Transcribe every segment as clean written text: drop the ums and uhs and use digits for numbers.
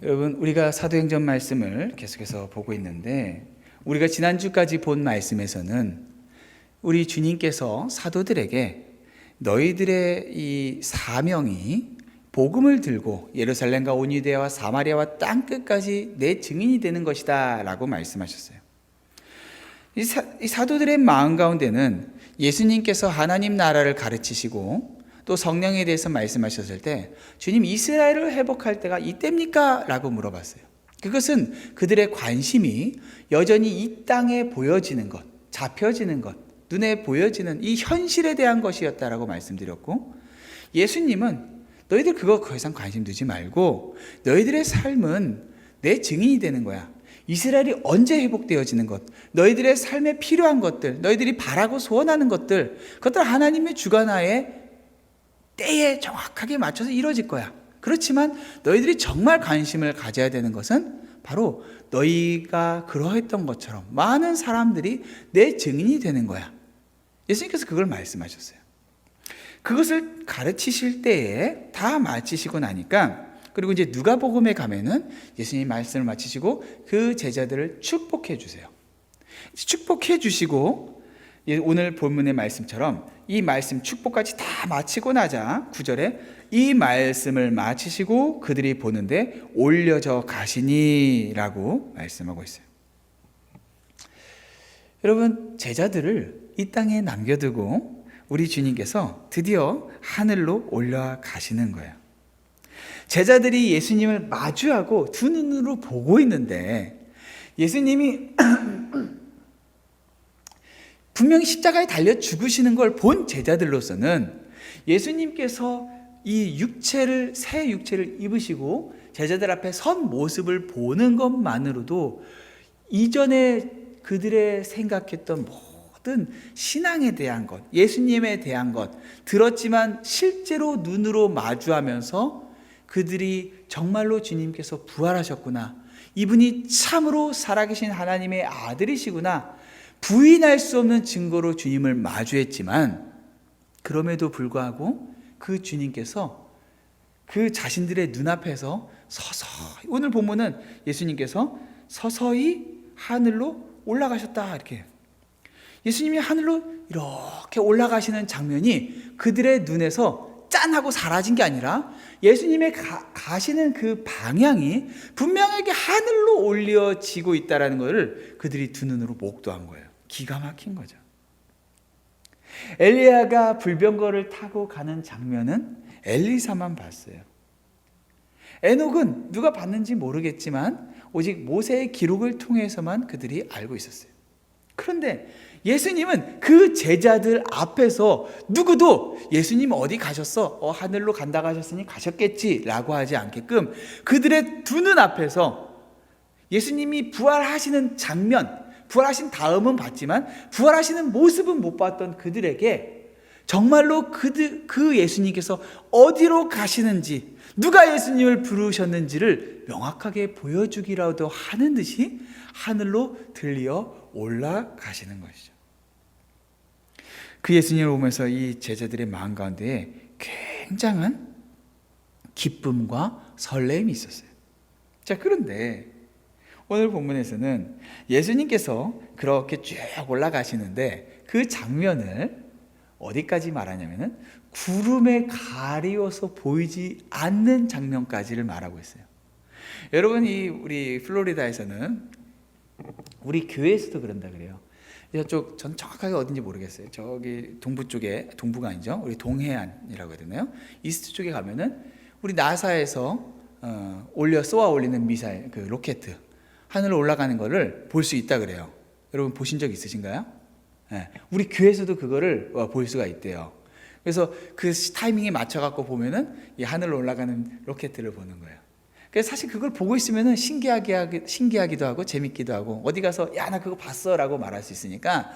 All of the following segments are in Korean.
여러분, 우리가 사도행전 말씀을 계속해서 보고 있는데, 우리가 지난주까지 본 말씀에서는 우리 주님께서 사도들에게 너희들의 이 사명이 복음을 들고 예루살렘과 온 유대와 사마리아와 땅 끝까지 내 증인이 되는 것이다 라고 말씀하셨어요. 이 사도들의 마음 가운데는 예수님께서 하나님 나라를 가르치시고 또 성령에 대해서 말씀하셨을 때 주님, 이스라엘을 회복할 때가 이때입니까? 라고 물어봤어요. 그것은 그들의 관심이 여전히 이 땅에 보여지는 것, 잡혀지는 것, 눈에 보여지는 이 현실에 대한 것이었다라고 말씀드렸고, 예수님은 너희들 그거 더 이상 관심 두지 말고 너희들의 삶은 내 증인이 되는 거야. 이스라엘이 언제 회복되어지는 것, 너희들의 삶에 필요한 것들, 너희들이 바라고 소원하는 것들, 그것들 하나님의 주관하에 때에 정확하게 맞춰서 이루어질 거야. 그렇지만 너희들이 정말 관심을 가져야 되는 것은 바로 너희가 그러했던 것처럼 많은 사람들이 내 증인이 되는 거야. 예수님께서 그걸 말씀하셨어요. 그것을 가르치실 때에 다 마치시고 나니까, 그리고 이제 누가복음에 가면은 예수님 말씀을 마치시고 그 제자들을 축복해 주세요. 축복해 주시고 오늘 본문의 말씀처럼 이 말씀 축복까지 다 마치고 나자 9절에 이 말씀을 마치시고 그들이 보는데 올려져 가시니 라고 말씀하고 있어요. 여러분, 제자들을 이 땅에 남겨두고 우리 주님께서 드디어 하늘로 올라가시는 거예요. 제자들이 예수님을 마주하고 두 눈으로 보고 있는데, 예수님이 분명히 십자가에 달려 죽으시는 걸 본 제자들로서는 예수님께서 이 육체를, 새 육체를 입으시고 제자들 앞에 선 모습을 보는 것만으로도 이전에 그들의 생각했던 모든 신앙에 대한 것, 예수님에 대한 것 들었지만 실제로 눈으로 마주하면서 그들이 정말로 주님께서 부활하셨구나, 이분이 참으로 살아계신 하나님의 아들이시구나, 부인할 수 없는 증거로 주님을 마주했지만, 그럼에도 불구하고 그 주님께서 그 자신들의 눈앞에서 서서히, 오늘 본문은 예수님께서 서서히 하늘로 올라가셨다, 이렇게 예수님이 하늘로 이렇게 올라가시는 장면이 그들의 눈에서 짠 하고 사라진 게 아니라 예수님의 가시는 그 방향이 분명하게 하늘로 올려지고 있다는 것을 그들이 두 눈으로 목도한 거예요. 기가 막힌 거죠. 엘리야가 불병거를 타고 가는 장면은 엘리사만 봤어요. 에녹은 누가 봤는지 모르겠지만 오직 모세의 기록을 통해서만 그들이 알고 있었어요. 그런데 예수님은 그 제자들 앞에서 누구도 예수님 어디 가셨어? 하늘로 간다고 하셨으니 가셨겠지 라고 하지 않게끔 그들의 두 눈 앞에서 예수님이 부활하시는 장면, 부활하신 다음은 봤지만 부활하시는 모습은 못 봤던 그들에게 정말로 그 예수님께서 어디로 가시는지, 누가 예수님을 부르셨는지를 명확하게 보여주기라도 하는 듯이 하늘로 들려 올라가시는 것이죠. 그 예수님을 보면서 이 제자들의 마음 가운데에 굉장한 기쁨과 설렘이 있었어요. 자, 그런데 오늘 본문에서는 예수님께서 그렇게 쭉 올라가시는데 그 장면을 어디까지 말하냐면은 구름에 가리워서 보이지 않는 장면까지를 말하고 있어요. 여러분, 우리 플로리다에서는 우리 교회에서도 그런다 그래요. 이쪽 전 정확하게 어딘지 모르겠어요. 저기 동부 쪽에, 동부가 아니죠, 우리 동해안이라고 해야 되나요? 이스트 쪽에 가면은 우리 나사에서 쏘아 올리는 미사일, 그 로켓 하늘로 올라가는 거를 볼 수 있다 그래요. 여러분 보신 적 있으신가요? 네. 우리 교회에서도 그거를 볼 수가 있대요. 그래서 그 타이밍에 맞춰갖고 보면은 이 하늘로 올라가는 로켓을 보는 거예요. 그래서 사실 그걸 보고 있으면은 신기하기도 하고 재밌기도 하고, 어디 가서 야, 나 그거 봤어 라고 말할 수 있으니까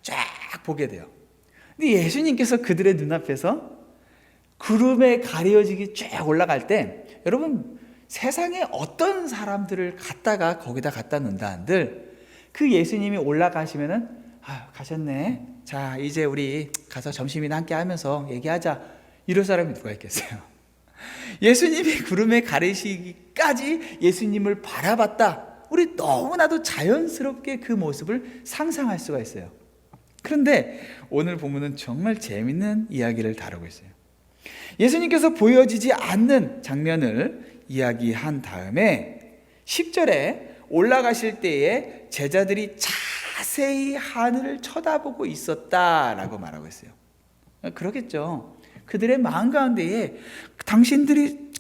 쫙 보게 돼요. 근데 예수님께서 그들의 눈앞에서 구름에 가려지기 쫙 올라갈 때, 여러분 세상에 어떤 사람들을 갖다가 거기다 갖다 놓는다 한들 그 예수님이 올라가시면은 가셨네, 자 이제 우리 가서 점심이나 함께 하면서 얘기하자, 이럴 사람이 누가 있겠어요? 예수님이 구름에 가리시기까지 끝까지 예수님을 바라봤다. 우리 너무나도 자연스럽게 그 모습을 상상할 수가 있어요. 그런데 오늘 본문은 정말 재밌는 이야기를 다루고 있어요. 예수님께서 보여지지 않는 장면을 이야기한 다음에 10절에 올라가실 때에 제자들이 자세히 하늘을 쳐다보고 있었다라고 말하고 있어요. 그러겠죠. 그들의 마음 가운데에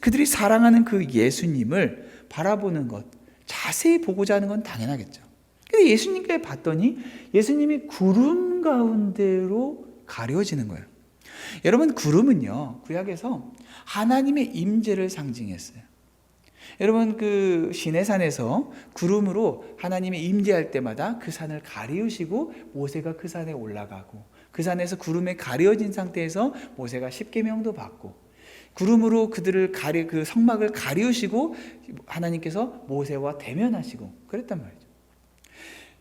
그들이 사랑하는 그 예수님을 바라보는 것, 자세히 보고자 하는 건 당연하겠죠. 근데 예수님께 봤더니 예수님이 구름 가운데로 가려지는 거예요. 여러분, 구름은요, 구약에서 하나님의 임재를 상징했어요. 여러분, 그 시내산에서 구름으로 하나님이 임재할 때마다 그 산을 가리우시고 모세가 그 산에 올라가고, 그 산에서 구름에 가려진 상태에서 모세가 십계명도 받고, 구름으로 그 성막을 가리우시고 하나님께서 모세와 대면하시고 그랬단 말이죠.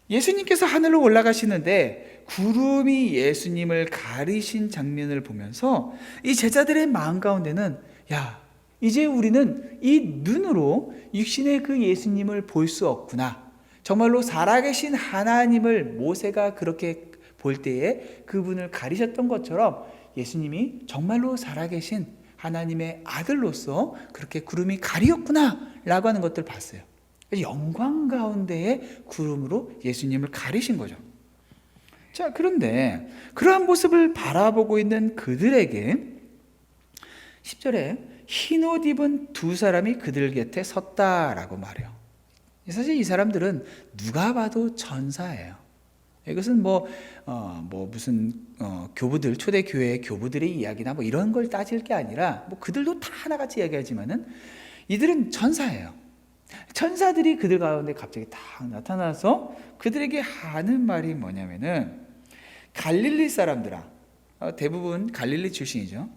예수님께서 하늘로 올라가시는데 구름이 예수님을 가리신 장면을 보면서 이 제자들의 마음 가운데는, 야, 이제 우리는 이 눈으로 육신의 그 예수님을 볼 수 없구나. 정말로 살아계신 하나님을 모세가 그렇게 볼 때에 그분을 가리셨던 것처럼 예수님이 정말로 살아계신 하나님의 아들로서 그렇게 구름이 가리었구나 라고 하는 것들을 봤어요. 영광 가운데의 구름으로 예수님을 가리신 거죠. 자, 그런데 그러한 모습을 바라보고 있는 그들에게 10절에 흰옷 입은 두 사람이 그들 곁에 섰다라고 말해요. 사실 이 사람들은 누가 봐도 천사예요. 이것은 무슨 교부들, 초대교회의 교부들의 이야기나 이런 걸 따질 게 아니라 그들도 다 하나같이 이야기하지만은 이들은 천사예요. 천사들이 그들 가운데 갑자기 딱 나타나서 그들에게 하는 말이 뭐냐면은, 갈릴리 사람들아, 대부분 갈릴리 출신이죠.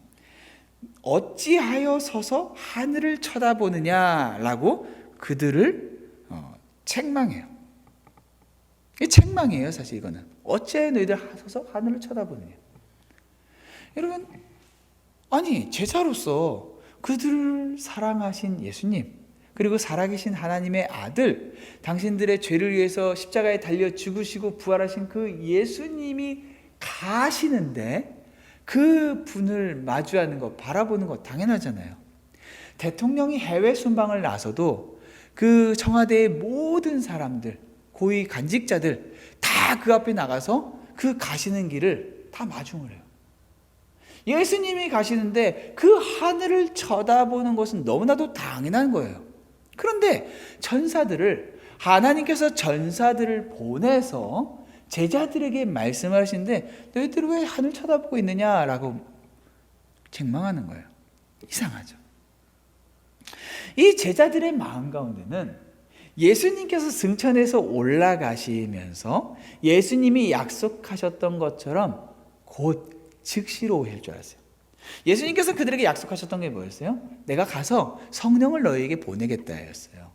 어찌하여 서서 하늘을 쳐다보느냐라고 그들을 책망해요. 이 책망이에요, 사실 이거는. 어찌하여 너희들 서서 하늘을 쳐다보느냐. 여러분, 아니, 제자로서 그들을 사랑하신 예수님, 그리고 살아계신 하나님의 아들, 당신들의 죄를 위해서 십자가에 달려 죽으시고 부활하신 그 예수님이 가시는데 그 분을 마주하는 것, 바라보는 것 당연하잖아요. 대통령이 해외 순방을 나서도 그 청와대의 모든 사람들, 고위 간직자들 다 그 앞에 나가서 그 가시는 길을 다 마중을 해요. 예수님이 가시는데 그 하늘을 쳐다보는 것은 너무나도 당연한 거예요. 그런데 하나님께서 전사들을 보내서 제자들에게 말씀하시는데 너희들 왜 하늘 쳐다보고 있느냐라고 책망하는 거예요. 이상하죠. 이 제자들의 마음 가운데는 예수님께서 승천해서 올라가시면서 예수님이 약속하셨던 것처럼 곧 즉시로 오실 줄 알았어요. 예수님께서 그들에게 약속하셨던 게 뭐였어요? 내가 가서 성령을 너희에게 보내겠다 였어요.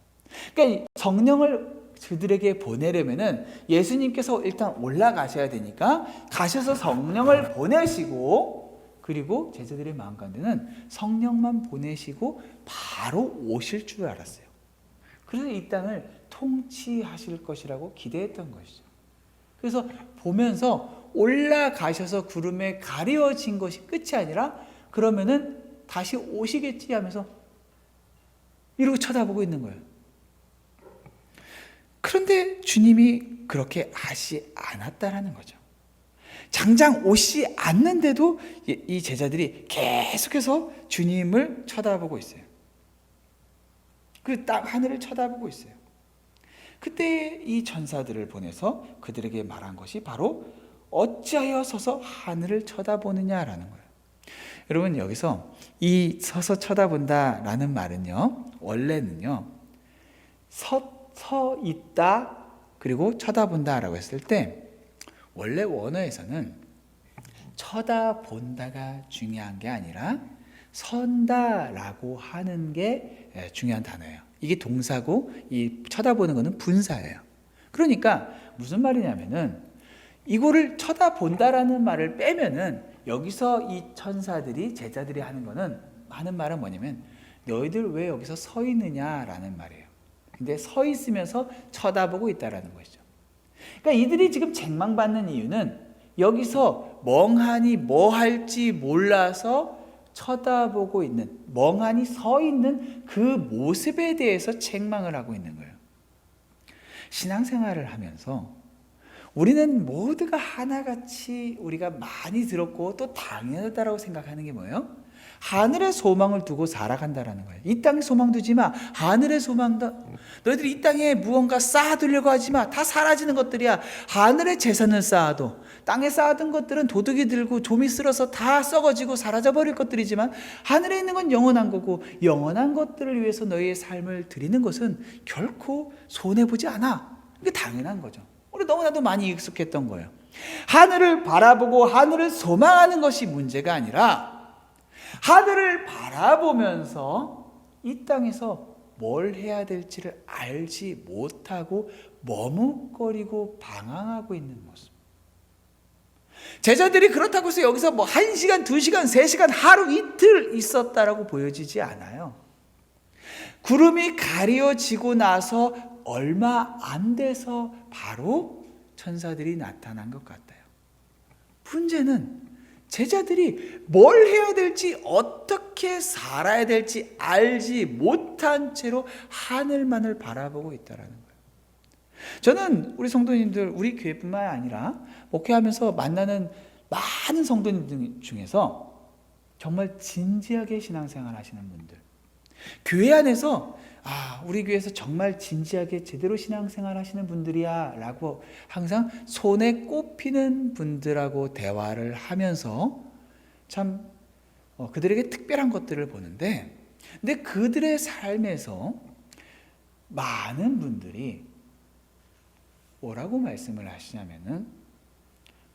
그러니까 성령을 그들에게 보내려면은 예수님께서 일단 올라가셔야 되니까 가셔서 성령을 보내시고, 그리고 제자들의 마음 가운데는 성령만 보내시고 바로 오실 줄 알았어요. 그래서 이 땅을 통치하실 것이라고 기대했던 것이죠. 그래서 보면서 올라가셔서 구름에 가려진 것이 끝이 아니라 그러면은 다시 오시겠지 하면서 이러고 쳐다보고 있는 거예요. 그런데 주님이 그렇게 하지 않았다라는 거죠. 장장 오시지 않는데도 이 제자들이 계속해서 주님을 쳐다보고 있어요. 그 딱 하늘을 쳐다보고 있어요. 그때 이 천사들을 보내서 그들에게 말한 것이 바로 어찌하여 서서 하늘을 쳐다보느냐라는 거예요. 여러분, 여기서 이 서서 쳐다본다라는 말은요, 원래는요, 서 있다 그리고 쳐다본다라고 했을 때 원래 원어에서는 쳐다본다가 중요한 게 아니라 선다라고 하는 게 중요한 단어예요. 이게 동사고 이 쳐다보는 거는 분사예요. 그러니까 무슨 말이냐면은 이거를 쳐다본다라는 말을 빼면은 여기서 이 천사들이 제자들이 하는 말은 뭐냐면 너희들 왜 여기서 서 있느냐라는 말이에요. 근데 서 있으면서 쳐다보고 있다라는 것이죠. 그러니까 이들이 지금 책망받는 이유는 여기서 멍하니 뭐 할지 몰라서 쳐다보고 있는, 멍하니 서 있는 그 모습에 대해서 책망을 하고 있는 거예요. 신앙생활을 하면서 우리는 모두가 하나같이 우리가 많이 들었고 또 당연하다라고 생각하는 게 뭐예요? 하늘의 소망을 두고 살아간다라는 거예요. 이 땅에 소망 두지 마. 하늘의 소망다. 너희들이 이 땅에 무언가 쌓아두려고 하지 마. 다 사라지는 것들이야. 하늘의 재산을 쌓아도 땅에 쌓아둔 것들은 도둑이 들고 좀이 쓸어서 다 썩어지고 사라져버릴 것들이지만 하늘에 있는 건 영원한 거고, 영원한 것들을 위해서 너희의 삶을 드리는 것은 결코 손해보지 않아. 이게 당연한 거죠. 우리 너무나도 많이 익숙했던 거예요. 하늘을 바라보고 하늘을 소망하는 것이 문제가 아니라 하늘을 바라보면서 이 땅에서 뭘 해야 될지를 알지 못하고 머뭇거리고 방황하고 있는 모습. 제자들이 그렇다고 해서 여기서 뭐 1시간, 2시간, 3시간, 하루 이틀 있었다라고 보여지지 않아요. 구름이 가려지고 나서 얼마 안 돼서 바로 천사들이 나타난 것 같아요. 문제는 제자들이 뭘 해야 될지, 어떻게 살아야 될지 알지 못한 채로 하늘만을 바라보고 있다는 거예요. 저는 우리 성도님들, 우리 교회뿐만 아니라 목회하면서 만나는 많은 성도님들 중에서 정말 진지하게 신앙생활 하시는 분들, 교회 안에서 우리 교회에서 정말 진지하게 제대로 신앙생활 하시는 분들이야 라고 항상 손에 꼽히는 분들하고 대화를 하면서 참 그들에게 특별한 것들을 보는데, 근데 그들의 삶에서 많은 분들이 뭐라고 말씀을 하시냐면은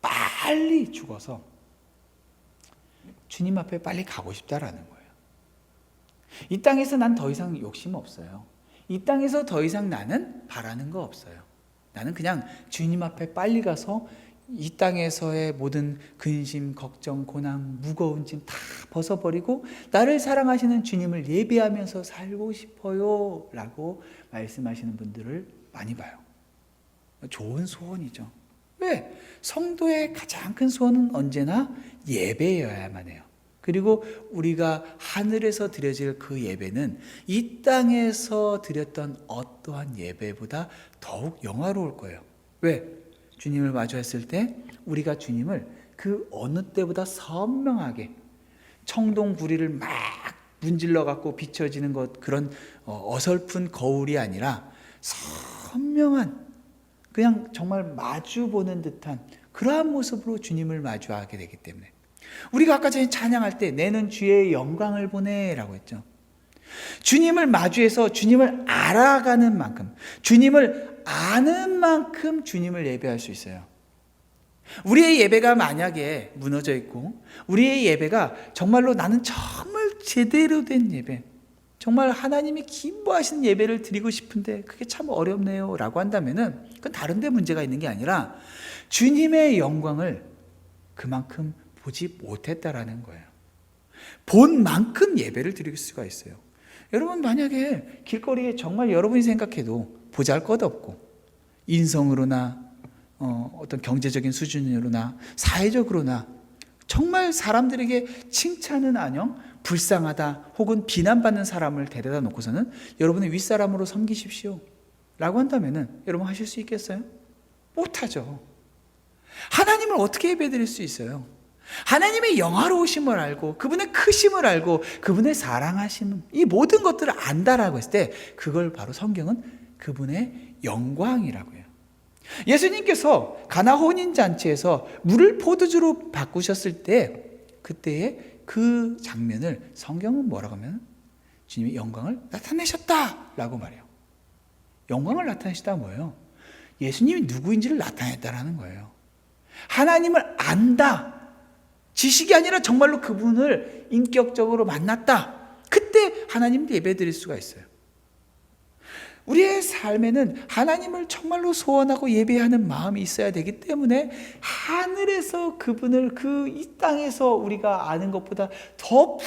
빨리 죽어서 주님 앞에 빨리 가고 싶다라는 거예요. 이 땅에서 난 더 이상 욕심 없어요. 이 땅에서 더 이상 나는 바라는 거 없어요. 나는 그냥 주님 앞에 빨리 가서 이 땅에서의 모든 근심, 걱정, 고난, 무거운 짐 다 벗어버리고 나를 사랑하시는 주님을 예배하면서 살고 싶어요 라고 말씀하시는 분들을 많이 봐요. 좋은 소원이죠. 왜? 성도의 가장 큰 소원은 언제나 예배여야만 해요. 그리고 우리가 하늘에서 드려질 그 예배는 이 땅에서 드렸던 어떠한 예배보다 더욱 영화로울 거예요. 왜? 주님을 마주했을 때 우리가 주님을 그 어느 때보다 선명하게, 청동구리를 막 문질러 갖고 비춰지는 것, 그런 어설픈 거울이 아니라 선명한, 그냥 정말 마주보는 듯한 그러한 모습으로 주님을 마주하게 되기 때문에 우리가 아까 전에 찬양할 때 내는 주의 영광을 보내라고 했죠. 주님을 마주해서 주님을 알아가는 만큼, 주님을 아는 만큼 주님을 예배할 수 있어요. 우리의 예배가 만약에 무너져 있고 우리의 예배가 정말로 나는 정말 제대로 된 예배, 정말 하나님이 기뻐하시는 예배를 드리고 싶은데 그게 참 어렵네요 라고 한다면은 그건 다른 데 문제가 있는 게 아니라 주님의 영광을 그만큼 보지 못했다라는 거예요. 본 만큼 예배를 드릴 수가 있어요. 여러분, 만약에 길거리에 정말 여러분이 생각해도 보잘것없고 인성으로나 어떤 경제적인 수준으로나 사회적으로나 정말 사람들에게 칭찬은 아녕 불쌍하다 혹은 비난받는 사람을 데려다 놓고서는 여러분의 윗사람으로 섬기십시오 라고 한다면은 여러분 하실 수 있겠어요? 못하죠. 하나님을 어떻게 예배드릴 수 있어요? 하나님의 영화로우심을 알고 그분의 크심을 알고 그분의 사랑하심, 이 모든 것들을 안다라고 했을 때 그걸 바로 성경은 그분의 영광이라고 해요. 예수님께서 가나 혼인잔치에서 물을 포도주로 바꾸셨을 때 그때의 그 장면을 성경은 뭐라고 하면 주님의 영광을 나타내셨다라고 말해요. 영광을 나타내시다 뭐예요? 예수님이 누구인지를 나타냈다라는 거예요. 하나님을 안다, 지식이 아니라 정말로 그분을 인격적으로 만났다. 그때 하나님을 예배드릴 수가 있어요. 우리의 삶에는 하나님을 정말로 소원하고 예배하는 마음이 있어야 되기 때문에 하늘에서 그분을 그 이 땅에서 우리가 아는 것보다 더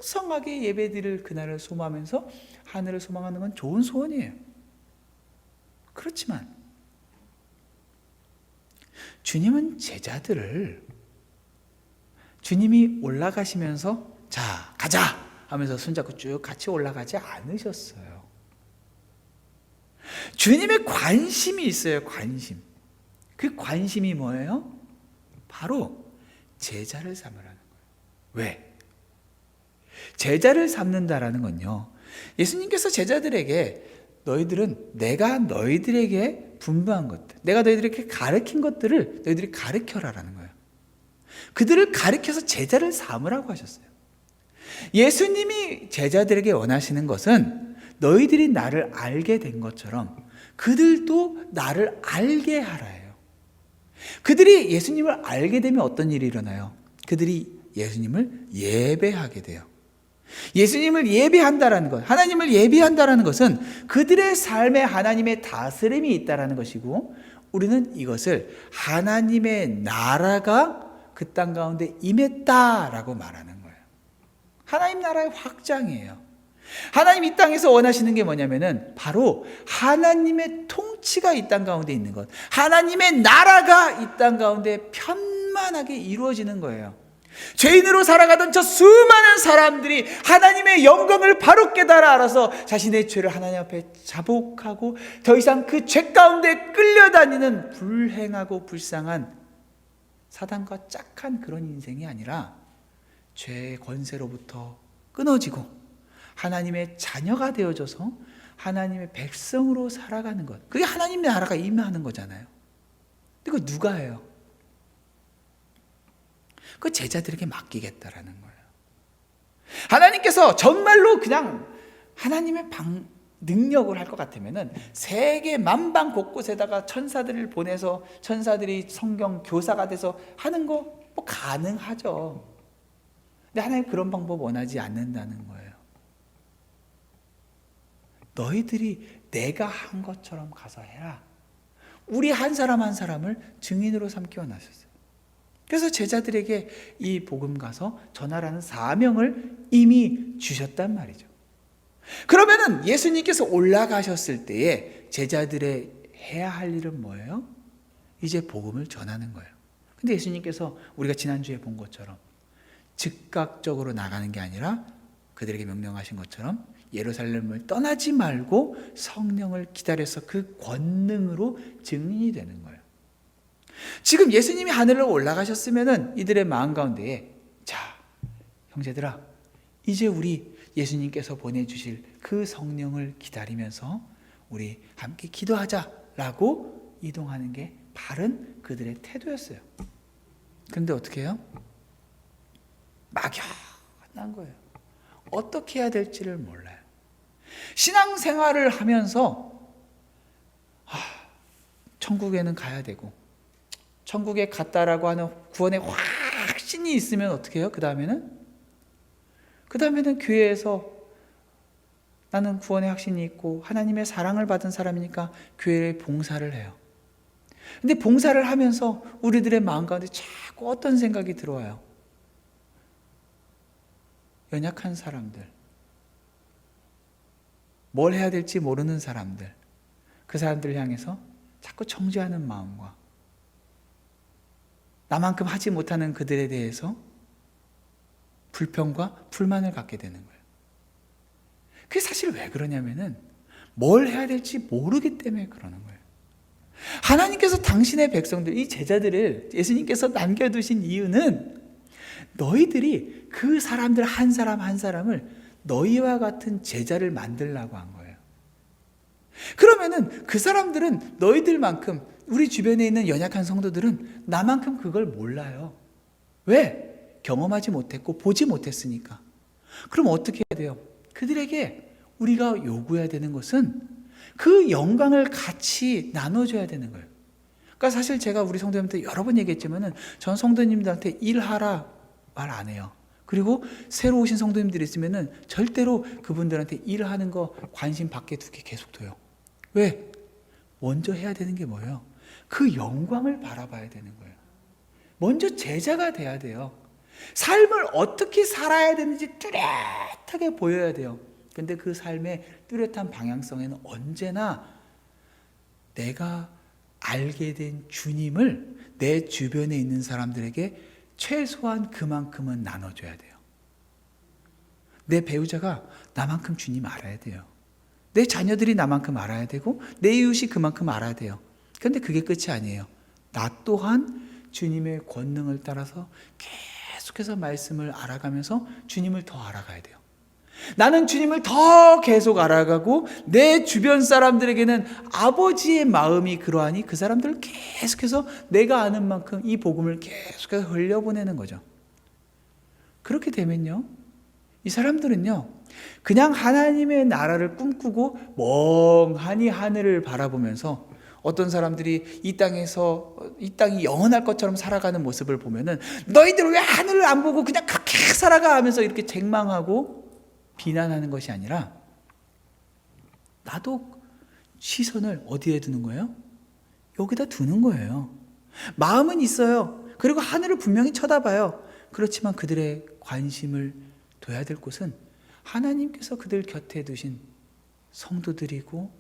풍성하게 예배드릴 그날을 소망하면서 하늘을 소망하는 건 좋은 소원이에요. 그렇지만 주님은 제자들을 주님이 올라가시면서 자 가자 하면서 손잡고 쭉 같이 올라가지 않으셨어요. 주님의 관심이 있어요. 관심. 그 관심이 뭐예요? 바로 제자를 삼으라는 거예요. 왜? 제자를 삼는다라는 건요, 예수님께서 제자들에게 너희들은 내가 너희들에게 분부한 것들, 내가 너희들에게 가르친 것들을 너희들이 가르쳐라라는 거예요. 그들을 가르쳐서 제자를 삼으라고 하셨어요. 예수님이 제자들에게 원하시는 것은 너희들이 나를 알게 된 것처럼 그들도 나를 알게 하라예요. 그들이 예수님을 알게 되면 어떤 일이 일어나요? 그들이 예수님을 예배하게 돼요. 예수님을 예배한다라는 것, 하나님을 예배한다라는 것은 그들의 삶에 하나님의 다스림이 있다라는 것이고, 우리는 이것을 하나님의 나라가 그 땅 가운데 임했다라고 말하는 거예요. 하나님 나라의 확장이에요. 하나님 이 땅에서 원하시는 게 뭐냐면은 바로 하나님의 통치가 이 땅 가운데 있는 것, 하나님의 나라가 이 땅 가운데 편만하게 이루어지는 거예요. 죄인으로 살아가던 저 수많은 사람들이 하나님의 영광을 바로 깨달아 알아서 자신의 죄를 하나님 앞에 자복하고 더 이상 그 죄 가운데 끌려다니는 불행하고 불쌍한 사단과 짝한 그런 인생이 아니라 죄의 권세로부터 끊어지고 하나님의 자녀가 되어져서 하나님의 백성으로 살아가는 것, 그게 하나님의 나라가 임하는 거잖아요. 이거 누가 해요? 그 제자들에게 맡기겠다라는 거예요. 하나님께서 정말로 그냥 하나님의 능력을 할 것 같으면은 세계 만방 곳곳에다가 천사들을 보내서 천사들이 성경 교사가 돼서 하는 거 뭐 가능하죠. 근데 하나님 그런 방법 원하지 않는다는 거예요. 너희들이 내가 한 것처럼 가서 해라. 우리 한 사람 한 사람을 증인으로 삼기 원하셨어요. 그래서 제자들에게 이 복음 가서 전하라는 사명을 이미 주셨단 말이죠. 그러면은 예수님께서 올라가셨을 때에 제자들의 해야 할 일은 뭐예요? 이제 복음을 전하는 거예요. 근데 예수님께서 우리가 지난주에 본 것처럼 즉각적으로 나가는 게 아니라 그들에게 명령하신 것처럼 예루살렘을 떠나지 말고 성령을 기다려서 그 권능으로 증인이 되는 거예요. 지금 예수님이 하늘로 올라가셨으면은 이들의 마음 가운데에 자, 형제들아, 이제 우리 예수님께서 보내주실 그 성령을 기다리면서 우리 함께 기도하자라고 이동하는 게 바른 그들의 태도였어요. 그런데 어떻게 해요? 막연한 거예요. 어떻게 해야 될지를 몰라요. 신앙생활을 하면서 천국에는 가야 되고 천국에 갔다라고 하는 구원의 확신이 있으면 어떻게 해요? 그 다음에는 교회에서 나는 구원의 확신이 있고 하나님의 사랑을 받은 사람이니까 교회에 봉사를 해요. 근데 봉사를 하면서 우리들의 마음 가운데 자꾸 어떤 생각이 들어와요? 연약한 사람들, 뭘 해야 될지 모르는 사람들, 그 사람들을 향해서 자꾸 정죄하는 마음과 나만큼 하지 못하는 그들에 대해서 불평과 불만을 갖게 되는 거예요. 그게 사실 왜 그러냐면은 뭘 해야 될지 모르기 때문에 그러는 거예요. 하나님께서 당신의 백성들, 이 제자들을 예수님께서 남겨두신 이유는 너희들이 그 사람들 한 사람 한 사람을 너희와 같은 제자를 만들려고 한 거예요. 그러면은 그 사람들은 너희들만큼, 우리 주변에 있는 연약한 성도들은 나만큼 그걸 몰라요. 왜? 경험하지 못했고 보지 못했으니까. 그럼 어떻게 해야 돼요? 그들에게 우리가 요구해야 되는 것은 그 영광을 같이 나눠줘야 되는 거예요. 그러니까 사실 제가 우리 성도님한테 여러 번 얘기했지만은 전 성도님들한테 일하라 말 안 해요. 그리고 새로 오신 성도님들이 있으면은 절대로 그분들한테 일하는 거 관심 밖에 두게 계속 둬요. 왜? 먼저 해야 되는 게 뭐예요? 그 영광을 바라봐야 되는 거예요. 먼저 제자가 돼야 돼요. 삶을 어떻게 살아야 되는지 뚜렷하게 보여야 돼요. 근데 그 삶의 뚜렷한 방향성에는 언제나 내가 알게 된 주님을 내 주변에 있는 사람들에게 최소한 그만큼은 나눠줘야 돼요. 내 배우자가 나만큼 주님 알아야 돼요. 내 자녀들이 나만큼 알아야 되고 내 이웃이 그만큼 알아야 돼요. 그런데 그게 끝이 아니에요. 나 또한 주님의 권능을 따라서 계속해서 말씀을 알아가면서 주님을 더 알아가야 돼요. 나는 주님을 더 계속 알아가고 내 주변 사람들에게는 아버지의 마음이 그러하니 그 사람들을 계속해서 내가 아는 만큼 이 복음을 계속해서 흘려보내는 거죠. 그렇게 되면요, 이 사람들은요 그냥 하나님의 나라를 꿈꾸고 멍하니 하늘을 바라보면서, 어떤 사람들이 이 땅이 영원할 것처럼 살아가는 모습을 보면은 너희들 왜 하늘을 안 보고 그냥 그렇게 살아가 하면서 이렇게 책망하고 비난하는 것이 아니라, 나도 시선을 어디에 두는 거예요? 여기다 두는 거예요. 마음은 있어요. 그리고 하늘을 분명히 쳐다봐요. 그렇지만 그들의 관심을 둬야 될 곳은 하나님께서 그들 곁에 두신 성도들이고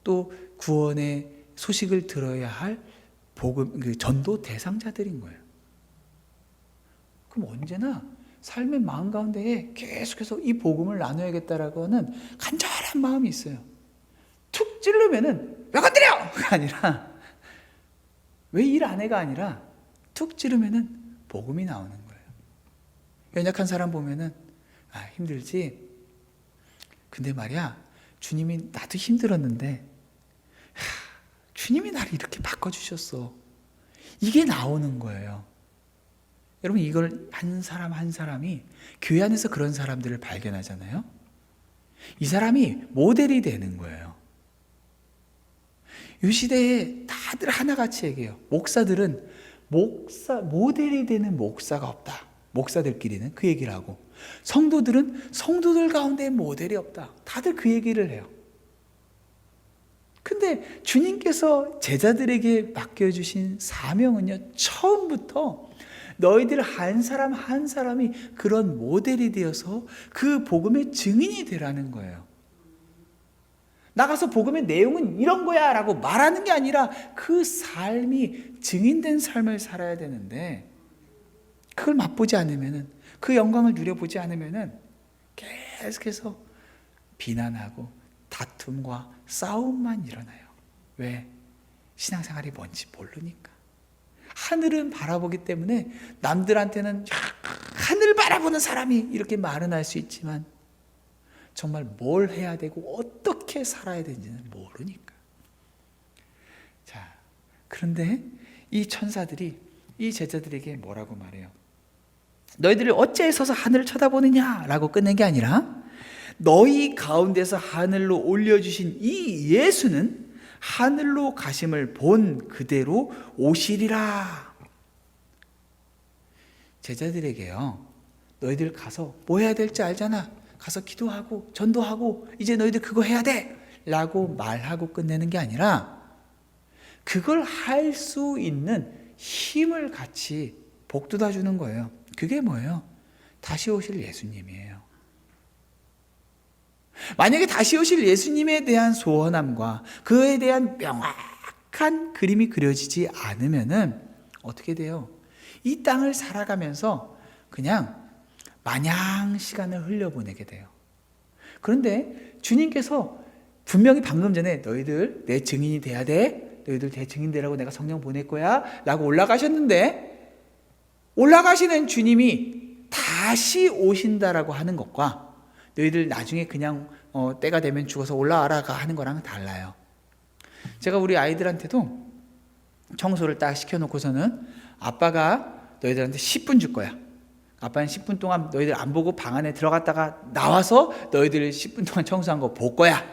또 구원의 소식을 들어야 할 복음, 전도 대상자들인 거예요. 그럼 언제나 삶의 마음 가운데에 계속해서 이 복음을 나눠야겠다라고 하는 간절한 마음이 있어요. 툭 찌르면은 왜 건드려! 아니라, 왜 일 안 해가 아니라 툭 찌르면은 복음이 나오는 거예요. 연약한 사람 보면은 힘들지? 근데 말이야, 주님이 나도 힘들었는데 주님이 나를 이렇게 바꿔주셨어. 이게 나오는 거예요. 여러분, 이걸 한 사람 한 사람이 교회 안에서 그런 사람들을 발견하잖아요. 이 사람이 모델이 되는 거예요. 이 시대에 다들 하나같이 얘기해요. 목사들은 모델이 되는 목사가 없다. 목사들끼리는 그 얘기를 하고, 성도들은 성도들 가운데 모델이 없다. 다들 그 얘기를 해요. 근데 주님께서 제자들에게 맡겨주신 사명은요, 처음부터 너희들 한 사람 한 사람이 그런 모델이 되어서 그 복음의 증인이 되라는 거예요. 나가서 복음의 내용은 이런 거야 라고 말하는 게 아니라 그 삶이 증인된 삶을 살아야 되는데, 그걸 맛보지 않으면은, 그 영광을 누려보지 않으면은 계속해서 비난하고 다툼과 싸움만 일어나요. 왜? 신앙생활이 뭔지 모르니까. 하늘은 바라보기 때문에 남들한테는 하늘 바라보는 사람이 이렇게 말은 할 수 있지만 정말 뭘 해야 되고 어떻게 살아야 되는지는 모르니까. 자, 그런데 이 천사들이 이 제자들에게 뭐라고 말해요? 너희들이 어찌 서서 하늘을 쳐다보느냐 라고 끝낸 게 아니라, 너희 가운데서 하늘로 올려주신 이 예수는 하늘로 가심을 본 그대로 오시리라. 제자들에게요, 너희들 가서 뭐 해야 될지 알잖아. 가서 기도하고 전도하고 이제 너희들 그거 해야 돼 라고 말하고 끝내는 게 아니라, 그걸 할 수 있는 힘을 같이 복돋아 주는 거예요. 그게 뭐예요? 다시 오실 예수님이에요. 만약에 다시 오실 예수님에 대한 소원함과 그에 대한 명확한 그림이 그려지지 않으면은 어떻게 돼요? 이 땅을 살아가면서 그냥 마냥 시간을 흘려보내게 돼요. 그런데 주님께서 분명히 방금 전에 너희들 내 증인이 돼야 돼, 너희들 내 증인 되라고 내가 성령 보낼 거야 라고 올라가셨는데, 올라가시는 주님이 다시 오신다라고 하는 것과 너희들 나중에 그냥 때가 되면 죽어서 올라와라가 하는 거랑은 달라요. 제가 우리 아이들한테도 청소를 딱 시켜놓고서는 아빠가 너희들한테 10분 줄 거야. 아빠는 10분 동안 너희들 안 보고 방 안에 들어갔다가 나와서 너희들 10분 동안 청소한 거 볼 거야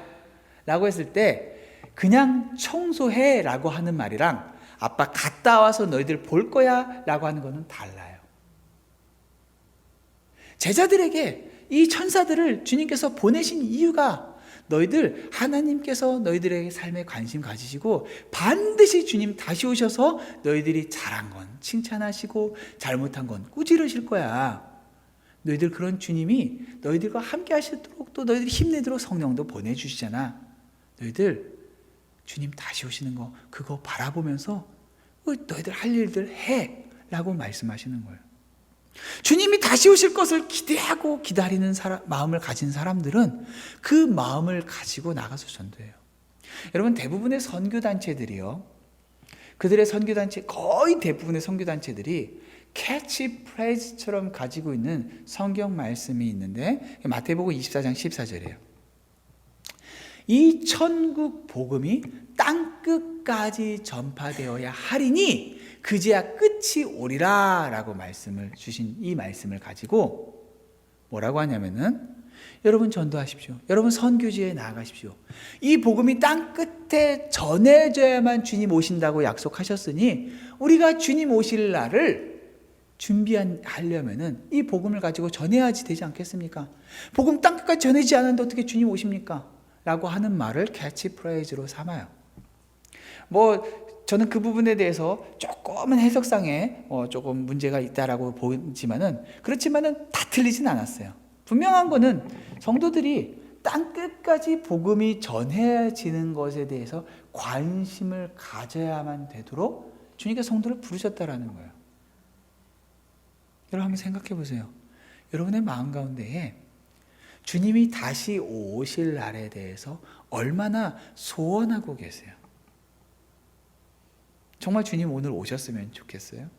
라고 했을 때, 그냥 청소해 라고 하는 말이랑 아빠 갔다 와서 너희들 볼 거야 라고 하는 거는 달라요. 제자들에게 이 천사들을 주님께서 보내신 이유가 너희들 하나님께서 너희들에게 삶에 관심 가지시고 반드시 주님 다시 오셔서 너희들이 잘한 건 칭찬하시고 잘못한 건 꾸지르실 거야. 너희들 그런 주님이 너희들과 함께 하시도록 또 너희들이 힘내도록 성령도 보내주시잖아. 너희들 주님 다시 오시는 거 그거 바라보면서 너희들 할 일들 해 라고 말씀하시는 거예요. 주님이 다시 오실 것을 기대하고 기다리는 마음을 가진 사람들은 그 마음을 가지고 나가서 전도해요. 여러분, 대부분의 선교단체들이요, 그들의 선교단체, 거의 대부분의 선교단체들이 캐치프레이즈처럼 가지고 있는 성경 말씀이 있는데, 마태복음 24장 14절이에요. 이 천국 복음이 땅끝까지 전파되어야 하리니 그제야 끝이 오리라 라고 말씀을 주신 이 말씀을 가지고 뭐라고 하냐면은, 여러분 전도하십시오. 여러분 선교지에 나아가십시오. 이 복음이 땅끝에 전해져야만 주님 오신다고 약속하셨으니 우리가 주님 오실 날을 준비하려면은 이 복음을 가지고 전해야지 되지 않겠습니까? 복음 땅끝까지 전해지지 않았는데 어떻게 주님 오십니까? 라고 하는 말을 캐치프레이즈로 삼아요. 저는 그 부분에 대해서 조금은 해석상에 조금 문제가 있다라고 보지만은, 그렇지만은 다 틀리진 않았어요. 분명한 거는 성도들이 땅 끝까지 복음이 전해지는 것에 대해서 관심을 가져야만 되도록 주님께서 성도를 부르셨다라는 거예요. 여러분 한번 생각해 보세요. 여러분의 마음 가운데에 주님이 다시 오실 날에 대해서 얼마나 소원하고 계세요? 정말 주님 오늘 오셨으면 좋겠어요?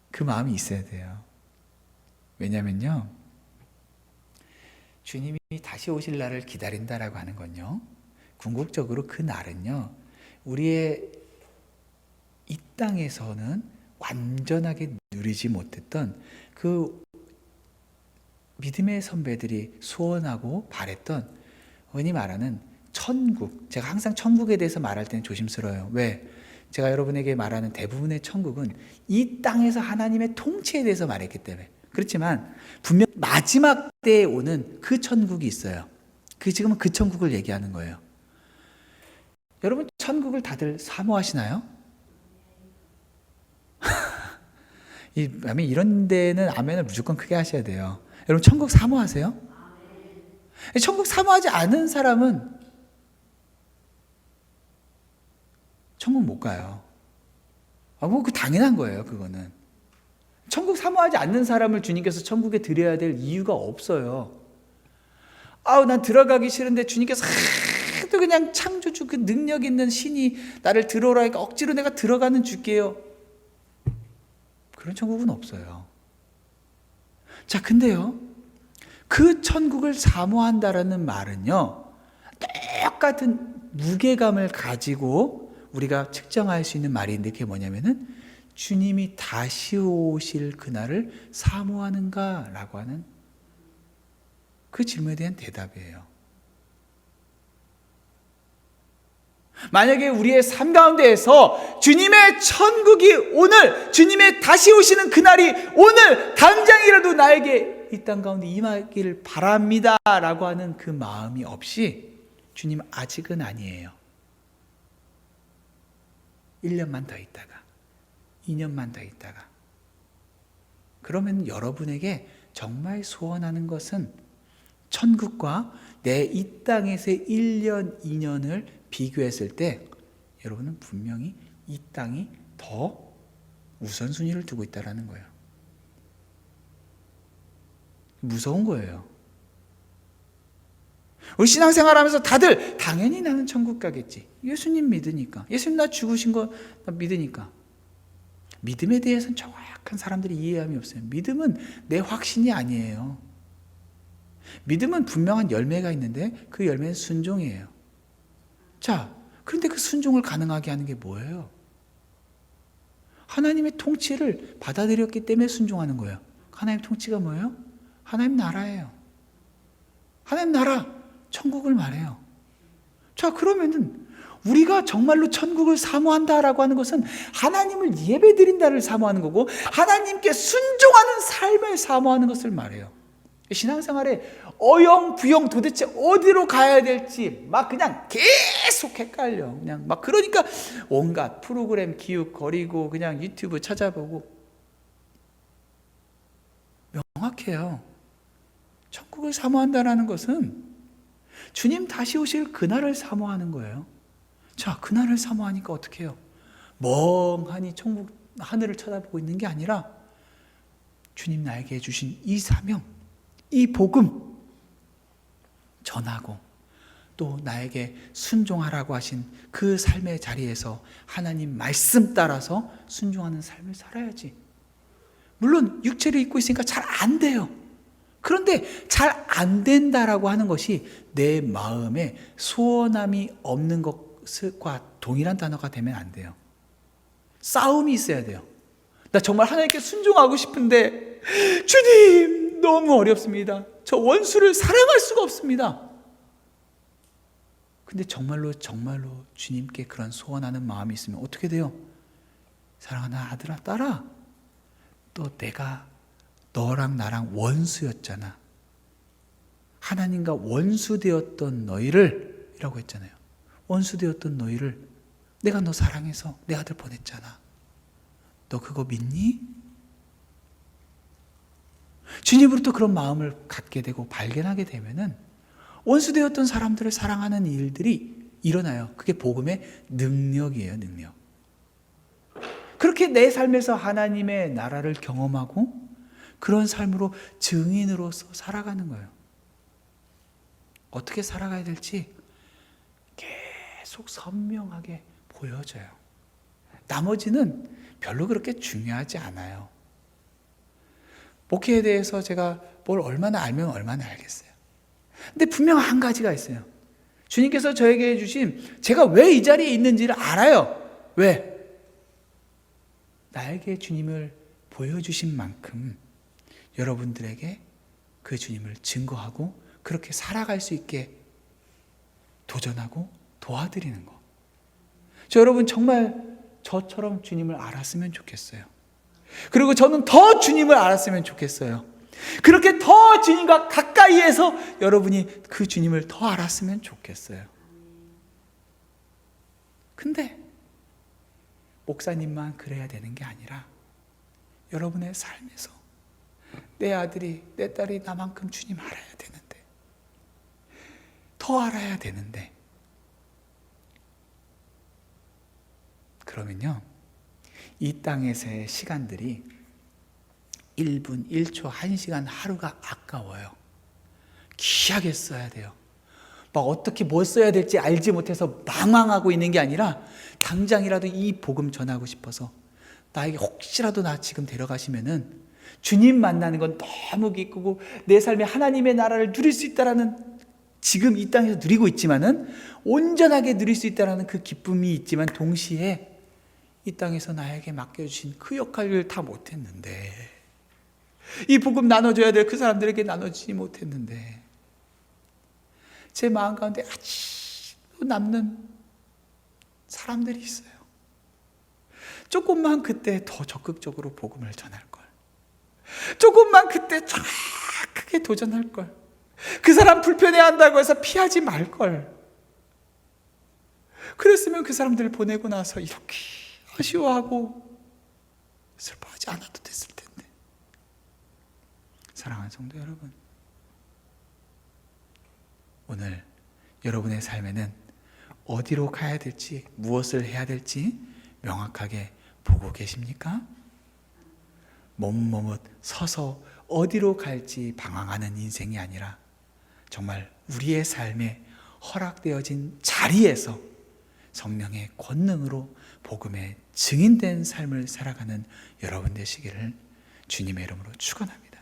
그 마음이 있어야 돼요. 왜냐면요, 주님이 다시 오실 날을 기다린다라고 하는 건요, 궁극적으로 그 날은요, 우리의 이 땅에서는 완전하게 누리지 못했던 그 믿음의 선배들이 소원하고 바랬던, 흔히 말하는 천국. 제가 항상 천국에 대해서 말할 때는 조심스러워요. 왜? 제가 여러분에게 말하는 대부분의 천국은 이 땅에서 하나님의 통치에 대해서 말했기 때문에. 그렇지만 분명 마지막 때에 오는 그 천국이 있어요. 지금은 그 천국을 얘기하는 거예요. 여러분 천국을 다들 사모하시나요? 이런 데는 아멘을 무조건 크게 하셔야 돼요. 여러분 천국 사모하세요? 천국 사모하지 않은 사람은 천국 못 가요. 그 당연한 거예요, 그거는. 천국 사모하지 않는 사람을 주님께서 천국에 들여야 될 이유가 없어요. 난 들어가기 싫은데 주님께서 하도 그냥 창조주 그 능력 있는 신이 나를 들어오라 하니까 억지로 내가 들어가는 줄게요. 그런 천국은 없어요. 자, 근데요, 그 천국을 사모한다라는 말은요, 똑같은 무게감을 가지고 우리가 측정할 수 있는 말인데, 그게 뭐냐면은 주님이 다시 오실 그날을 사모하는가 라고 하는 그 질문에 대한 대답이에요. 만약에 우리의 삶 가운데에서 주님의 천국이 오늘, 주님의 다시 오시는 그날이 오늘 당장이라도 나에게 이 땅 가운데 임하기를 바랍니다 라고 하는 그 마음이 없이, 주님 아직은 아니에요. 1년만 더 있다가 2년만 더 있다가, 그러면 여러분에게 정말 소원하는 것은 천국과 내 이 땅에서의 1년, 2년을 비교했을 때 여러분은 분명히 이 땅이 더 우선순위를 두고 있다는 거예요. 무서운 거예요. 우리 신앙생활하면서 다들 당연히 나는 천국 가겠지. 예수님 믿으니까. 예수님 나 죽으신 거 믿으니까. 믿음에 대해서는 정확한 사람들이 이해함이 없어요. 믿음은 내 확신이 아니에요. 믿음은 분명한 열매가 있는데 그 열매는 순종이에요. 자, 그런데 그 순종을 가능하게 하는 게 뭐예요? 하나님의 통치를 받아들였기 때문에 순종하는 거예요. 하나님 통치가 뭐예요? 하나님 나라예요. 하나님 나라, 천국을 말해요. 자, 그러면은 우리가 정말로 천국을 사모한다라고 하는 것은 하나님을 예배드린다를 사모하는 거고 하나님께 순종하는 삶을 사모하는 것을 말해요. 신앙생활에 어영부영 도대체 어디로 가야 될지 막 그냥 계속 헷갈려. 그냥 막 그러니까 온갖 프로그램 기웃거리고 그냥 유튜브 찾아보고. 명확해요. 천국을 사모한다라는 것은 주님 다시 오실 그날을 사모하는 거예요. 자, 그날을 사모하니까 어떻게 해요? 멍하니 천국 하늘을 쳐다보고 있는 게 아니라 주님 나에게 주신 이 사명, 이 복음 전하고 또 나에게 순종하라고 하신 그 삶의 자리에서 하나님 말씀 따라서 순종하는 삶을 살아야지. 물론 육체를 입고 있으니까 잘 안 돼요. 그런데 잘 안 된다라고 하는 것이 내 마음에 소원함이 없는 것과 동일한 단어가 되면 안 돼요. 싸움이 있어야 돼요. 나 정말 하나님께 순종하고 싶은데 주님 너무 어렵습니다. 저 원수를 사랑할 수가 없습니다. 근데 정말로 주님께 그런 소원하는 마음이 있으면 어떻게 돼요? 사랑하는 아들아, 딸아, 또 내가 너랑 나랑 원수였잖아. 하나님과 원수되었던 너희를 이라고 했잖아요. 원수되었던 너희를 내가 너 사랑해서 내 아들 보냈잖아. 너 그거 믿니? 주님으로부터 그런 마음을 갖게 되고 발견하게 되면은 원수되었던 사람들을 사랑하는 일들이 일어나요. 그게 복음의 능력이에요, 능력. 그렇게 내 삶에서 하나님의 나라를 경험하고 그런 삶으로 증인으로서 살아가는 거예요. 어떻게 살아가야 될지 계속 선명하게 보여져요. 나머지는 별로 그렇게 중요하지 않아요. 목회에 대해서 제가 뭘 얼마나 알면 얼마나 알겠어요. 근데 분명 한 가지가 있어요. 주님께서 저에게 해주신, 제가 왜 이 자리에 있는지를 알아요. 왜? 나에게 주님을 보여주신 만큼 여러분들에게 그 주님을 증거하고 그렇게 살아갈 수 있게 도전하고 도와드리는 거. 여러분 정말 저처럼 주님을 알았으면 좋겠어요. 그리고 저는 더 주님을 알았으면 좋겠어요. 그렇게 더 주님과 가까이에서 여러분이 그 주님을 더 알았으면 좋겠어요. 근데 목사님만 그래야 되는 게 아니라 여러분의 삶에서 내 아들이, 내 딸이 나만큼 주님 알아야 되는데, 더 알아야 되는데, 그러면요, 이 땅에서의 시간들이 1분, 1초, 1시간, 하루가 아까워요. 귀하게 써야 돼요. 막 어떻게 뭘 써야 될지 알지 못해서 망망하고 있는 게 아니라 당장이라도 이 복음 전하고 싶어서 나에게 혹시라도 나 지금 데려가시면은 주님 만나는 건 너무 기쁘고 내 삶에 하나님의 나라를 누릴 수 있다라는, 지금 이 땅에서 누리고 있지만은 온전하게 누릴 수 있다라는 그 기쁨이 있지만 동시에 이 땅에서 나에게 맡겨주신 그 역할을 다 못했는데, 이 복음 나눠줘야 될 그 사람들에게 나눠주지 못했는데, 제 마음 가운데 아직도 남는 사람들이 있어요. 조금만 그때 더 적극적으로 복음을 전할 걸, 조금만 그때 더 크게 도전할 걸, 그 사람 불편해한다고 해서 피하지 말 걸. 그랬으면 그 사람들을 보내고 나서 이렇게 아쉬워하고 슬퍼하지 않아도 됐을 텐데. 사랑하는 성도 여러분, 오늘 여러분의 삶에는 어디로 가야 될지, 무엇을 해야 될지 명확하게 보고 계십니까? 몸머뭇 서서 어디로 갈지 방황하는 인생이 아니라 정말 우리의 삶에 허락되어진 자리에서 성령의 권능으로 복음의 증인된 삶을 살아가는 여러분 되시기를 주님의 이름으로 축원합니다.